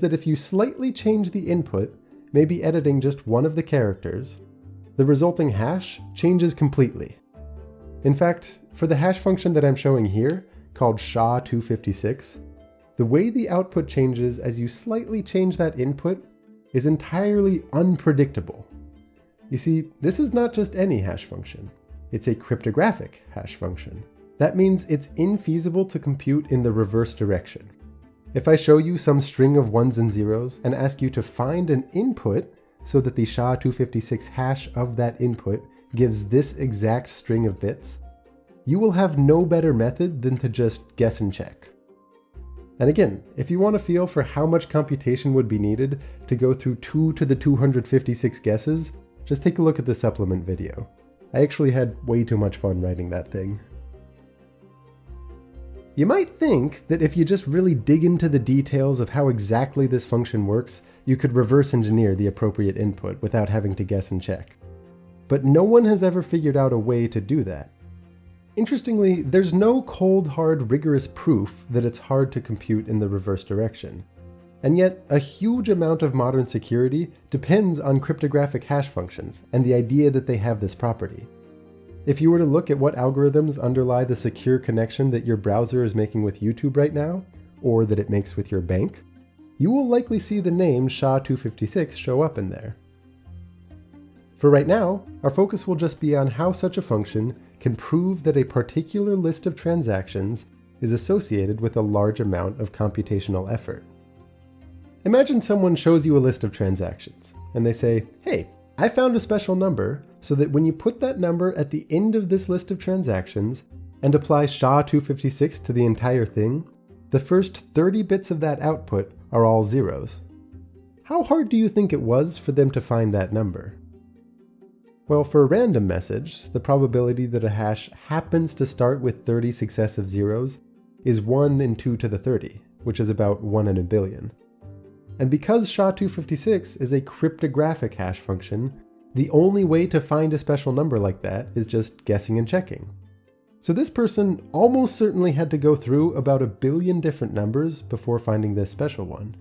that if you slightly change the input, maybe editing just one of the characters, the resulting hash changes completely. In fact, for the hash function that I'm showing here, called SHA-256, the way the output changes as you slightly change that input is entirely unpredictable. You see, this is not just any hash function. It's a cryptographic hash function. That means it's infeasible to compute in the reverse direction. If I show you some string of ones and zeros and ask you to find an input so that the SHA-256 hash of that input gives this exact string of bits, you will have no better method than to just guess and check. And again, if you want a feel for how much computation would be needed to go through 2 to the 256 guesses, just take a look at the supplement video. I actually had way too much fun writing that thing. You might think that if you just really dig into the details of how exactly this function works, you could reverse engineer the appropriate input without having to guess and check. But no one has ever figured out a way to do that. Interestingly, there's no cold, hard, rigorous proof that it's hard to compute in the reverse direction. And yet, a huge amount of modern security depends on cryptographic hash functions and the idea that they have this property. If you were to look at what algorithms underlie the secure connection that your browser is making with YouTube right now, or that it makes with your bank, you will likely see the name SHA-256 show up in there. For right now, our focus will just be on how such a function can prove that a particular list of transactions is associated with a large amount of computational effort. Imagine someone shows you a list of transactions, and they say, "Hey, I found a special number so that when you put that number at the end of this list of transactions and apply SHA-256 to the entire thing, the first 30 bits of that output are all zeros." How hard do you think it was for them to find that number? Well, for a random message, the probability that a hash happens to start with 30 successive zeros is 1 in 2 to the 30, which is about 1 in a billion. And because SHA-256 is a cryptographic hash function, the only way to find a special number like that is just guessing and checking. So this person almost certainly had to go through about 1 billion different numbers before finding this special one.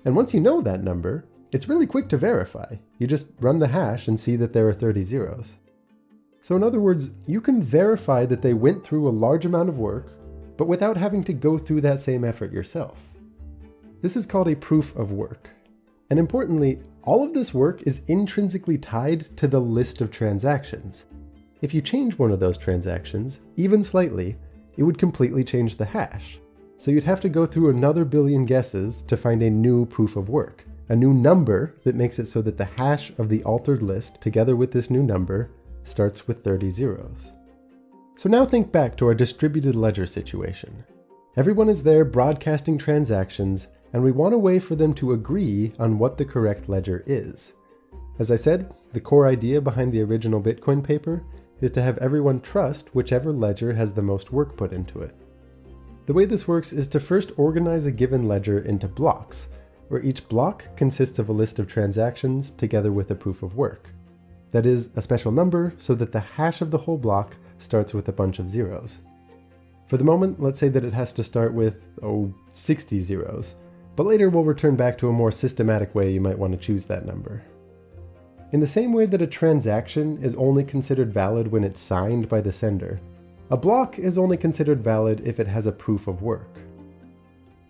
And once you know that number, it's really quick to verify. You just run the hash and see that there are 30 zeros. So in other words, you can verify that they went through a large amount of work, but without having to go through that same effort yourself. This is called a proof of work. And importantly, all of this work is intrinsically tied to the list of transactions. If you change one of those transactions, even slightly, it would completely change the hash. So you'd have to go through another billion guesses to find a new proof of work, a new number that makes it so that the hash of the altered list together with this new number starts with 30 zeros. So now think back to our distributed ledger situation. Everyone is there broadcasting transactions, and we want a way for them to agree on what the correct ledger is. As I said, the core idea behind the original Bitcoin paper is to have everyone trust whichever ledger has the most work put into it. The way this works is to first organize a given ledger into blocks, where each block consists of a list of transactions together with a proof of work. That is, a special number so that the hash of the whole block starts with a bunch of zeros. For the moment, let's say that it has to start with, 60 zeros. But later we'll return back to a more systematic way you might want to choose that number. In the same way that a transaction is only considered valid when it's signed by the sender, a block is only considered valid if it has a proof of work.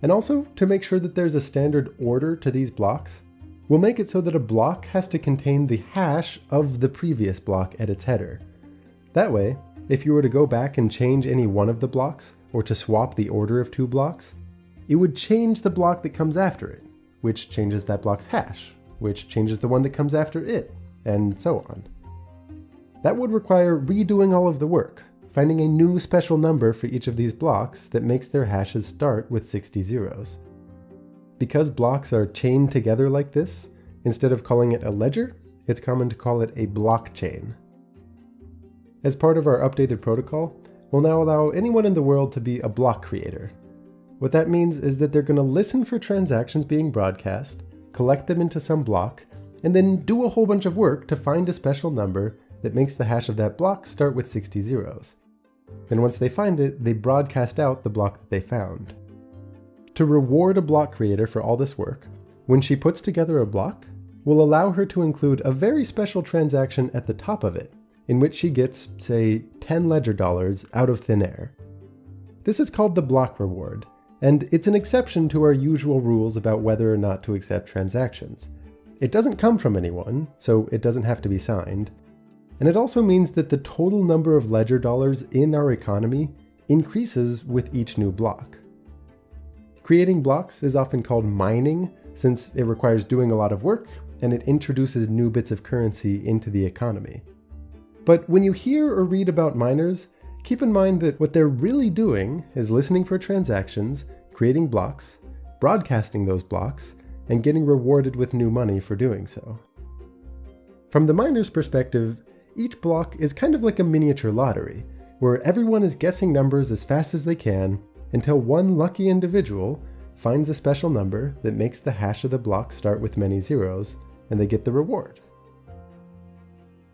And also, to make sure that there's a standard order to these blocks, we'll make it so that a block has to contain the hash of the previous block at its header. That way, if you were to go back and change any one of the blocks, or to swap the order of 2 blocks, it would change the block that comes after it, which changes that block's hash, which changes the one that comes after it, and so on. That would require redoing all of the work, finding a new special number for each of these blocks that makes their hashes start with 60 zeros. Because blocks are chained together like this, instead of calling it a ledger, it's common to call it a blockchain. As part of our updated protocol, we'll now allow anyone in the world to be a block creator. What that means is that they're going to listen for transactions being broadcast, collect them into some block, and then do a whole bunch of work to find a special number that makes the hash of that block start with 60 zeros. Then once they find it, they broadcast out the block that they found. To reward a block creator for all this work, when she puts together a block, we'll allow her to include a very special transaction at the top of it, in which she gets, say, 10 ledger dollars out of thin air. This is called the block reward, and it's an exception to our usual rules about whether or not to accept transactions. It doesn't come from anyone, so it doesn't have to be signed, and it also means that the total number of ledger dollars in our economy increases with each new block. Creating blocks is often called mining, since it requires doing a lot of work, and it introduces new bits of currency into the economy. But when you hear or read about miners, keep in mind that what they're really doing is listening for transactions, creating blocks, broadcasting those blocks, and getting rewarded with new money for doing so. From the miner's perspective, each block is kind of like a miniature lottery, where everyone is guessing numbers as fast as they can until one lucky individual finds a special number that makes the hash of the block start with many zeros, and they get the reward.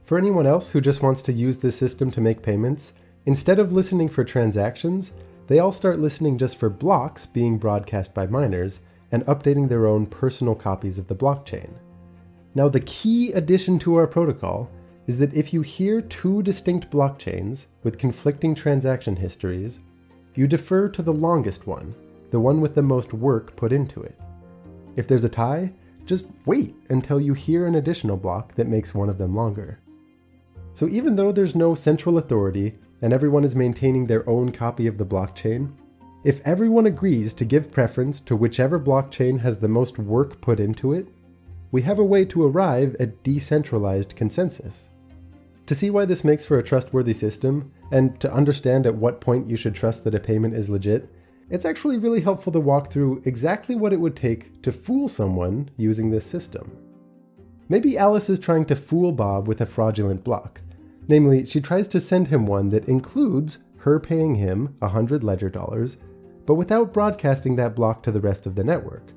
For anyone else who just wants to use this system to make payments, instead of listening for transactions, they all start listening just for blocks being broadcast by miners and updating their own personal copies of the blockchain. Now, the key addition to our protocol is that if you hear two distinct blockchains with conflicting transaction histories, you defer to the longest one, the one with the most work put into it. If there's a tie, just wait until you hear an additional block that makes one of them longer. So even though there's no central authority and everyone is maintaining their own copy of the blockchain, if everyone agrees to give preference to whichever blockchain has the most work put into it, we have a way to arrive at decentralized consensus. To see why this makes for a trustworthy system, and to understand at what point you should trust that a payment is legit, it's actually really helpful to walk through exactly what it would take to fool someone using this system. Maybe Alice is trying to fool Bob with a fraudulent block. Namely, she tries to send him one that includes her paying him 100 ledger dollars, but without broadcasting that block to the rest of the network.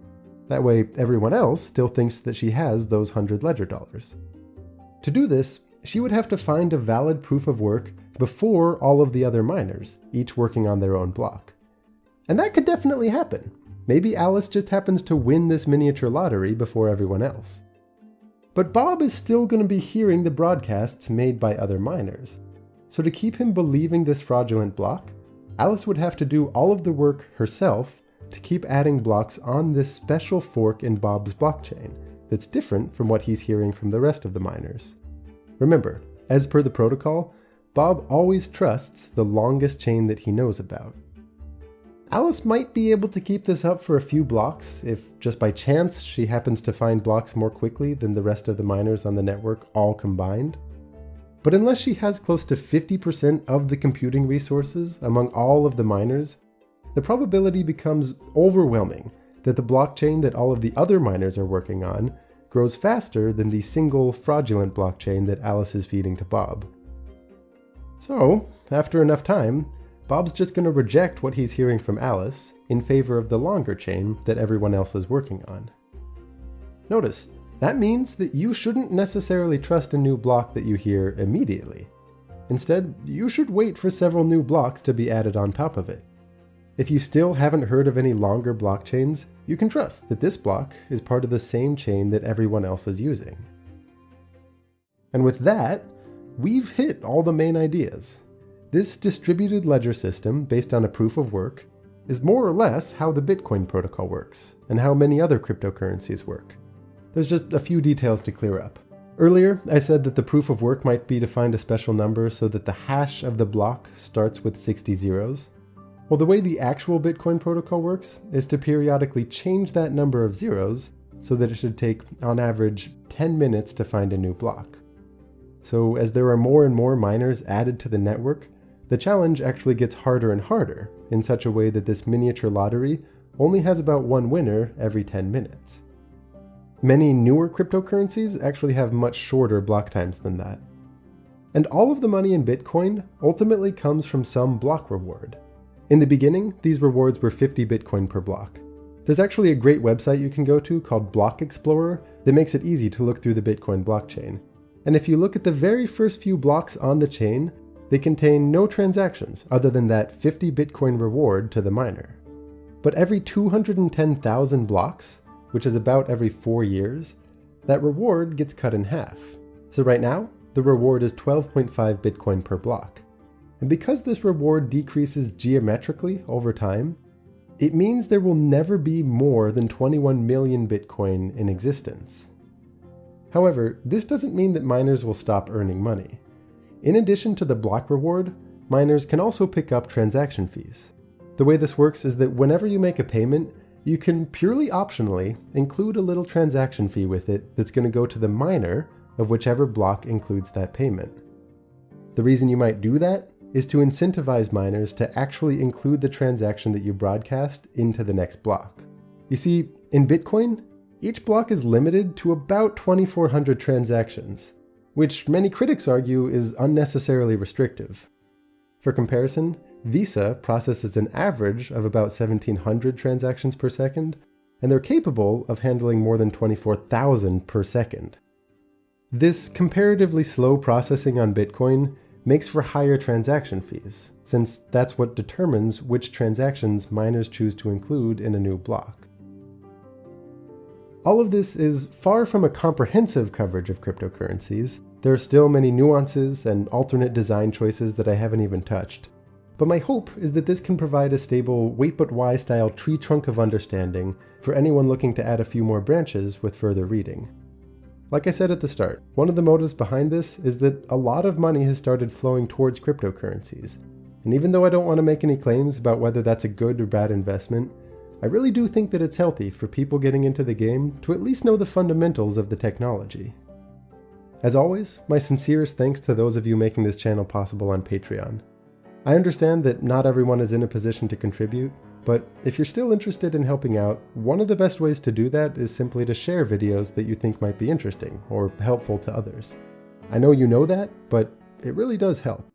That way, everyone else still thinks that she has those 100 ledger dollars. To do this, she would have to find a valid proof of work before all of the other miners, each working on their own block. And that could definitely happen. Maybe Alice just happens to win this miniature lottery before everyone else. But Bob is still going to be hearing the broadcasts made by other miners. So to keep him believing this fraudulent block, Alice would have to do all of the work herself to keep adding blocks on this special fork in Bob's blockchain that's different from what he's hearing from the rest of the miners. Remember, as per the protocol, Bob always trusts the longest chain that he knows about. Alice might be able to keep this up for a few blocks if just by chance she happens to find blocks more quickly than the rest of the miners on the network all combined. But unless she has close to 50% of the computing resources among all of the miners, the probability becomes overwhelming that the blockchain that all of the other miners are working on grows faster than the single fraudulent blockchain that Alice is feeding to Bob. So, after enough time, Bob's just going to reject what he's hearing from Alice in favor of the longer chain that everyone else is working on. Notice, that means that you shouldn't necessarily trust a new block that you hear immediately. Instead, you should wait for several new blocks to be added on top of it. If you still haven't heard of any longer blockchains, you can trust that this block is part of the same chain that everyone else is using. And with that, we've hit all the main ideas. This distributed ledger system, based on a proof of work, is more or less how the Bitcoin protocol works, and how many other cryptocurrencies work. There's just a few details to clear up. Earlier, I said that the proof of work might be to find a special number so that the hash of the block starts with 60 zeros. Well, the way the actual Bitcoin protocol works is to periodically change that number of zeros so that it should take, on average, 10 minutes to find a new block. So as there are more and more miners added to the network, the challenge actually gets harder and harder in such a way that this miniature lottery only has about one winner every 10 minutes. Many newer cryptocurrencies actually have much shorter block times than that. And all of the money in Bitcoin ultimately comes from some block reward. In the beginning, these rewards were 50 Bitcoin per block. There's actually a great website you can go to called Block Explorer that makes it easy to look through the Bitcoin blockchain. And if you look at the very first few blocks on the chain, they contain no transactions other than that 50 Bitcoin reward to the miner. But every 210,000 blocks, which is about every 4 years, that reward gets cut in half. So right now, the reward is 12.5 Bitcoin per block. And because this reward decreases geometrically over time, it means there will never be more than 21 million Bitcoin in existence. However, this doesn't mean that miners will stop earning money. In addition to the block reward, miners can also pick up transaction fees. The way this works is that whenever you make a payment, you can purely optionally include a little transaction fee with it that's going to go to the miner of whichever block includes that payment. The reason you might do that is to incentivize miners to actually include the transaction that you broadcast into the next block. You see, in Bitcoin, each block is limited to about 2,400 transactions, which many critics argue is unnecessarily restrictive. For comparison, Visa processes an average of about 1,700 transactions per second, and they're capable of handling more than 24,000 per second. This comparatively slow processing on Bitcoin makes for higher transaction fees, since that's what determines which transactions miners choose to include in a new block. All of this is far from a comprehensive coverage of cryptocurrencies. There are still many nuances and alternate design choices that I haven't even touched. But my hope is that this can provide a stable wait but why style tree trunk of understanding for anyone looking to add a few more branches with further reading. Like I said at the start, one of the motives behind this is that a lot of money has started flowing towards cryptocurrencies. And even though I don't want to make any claims about whether that's a good or bad investment, I really do think that it's healthy for people getting into the game to at least know the fundamentals of the technology. As always, my sincerest thanks to those of you making this channel possible on Patreon. I understand that not everyone is in a position to contribute, but if you're still interested in helping out, one of the best ways to do that is simply to share videos that you think might be interesting or helpful to others. I know you know that, but it really does help.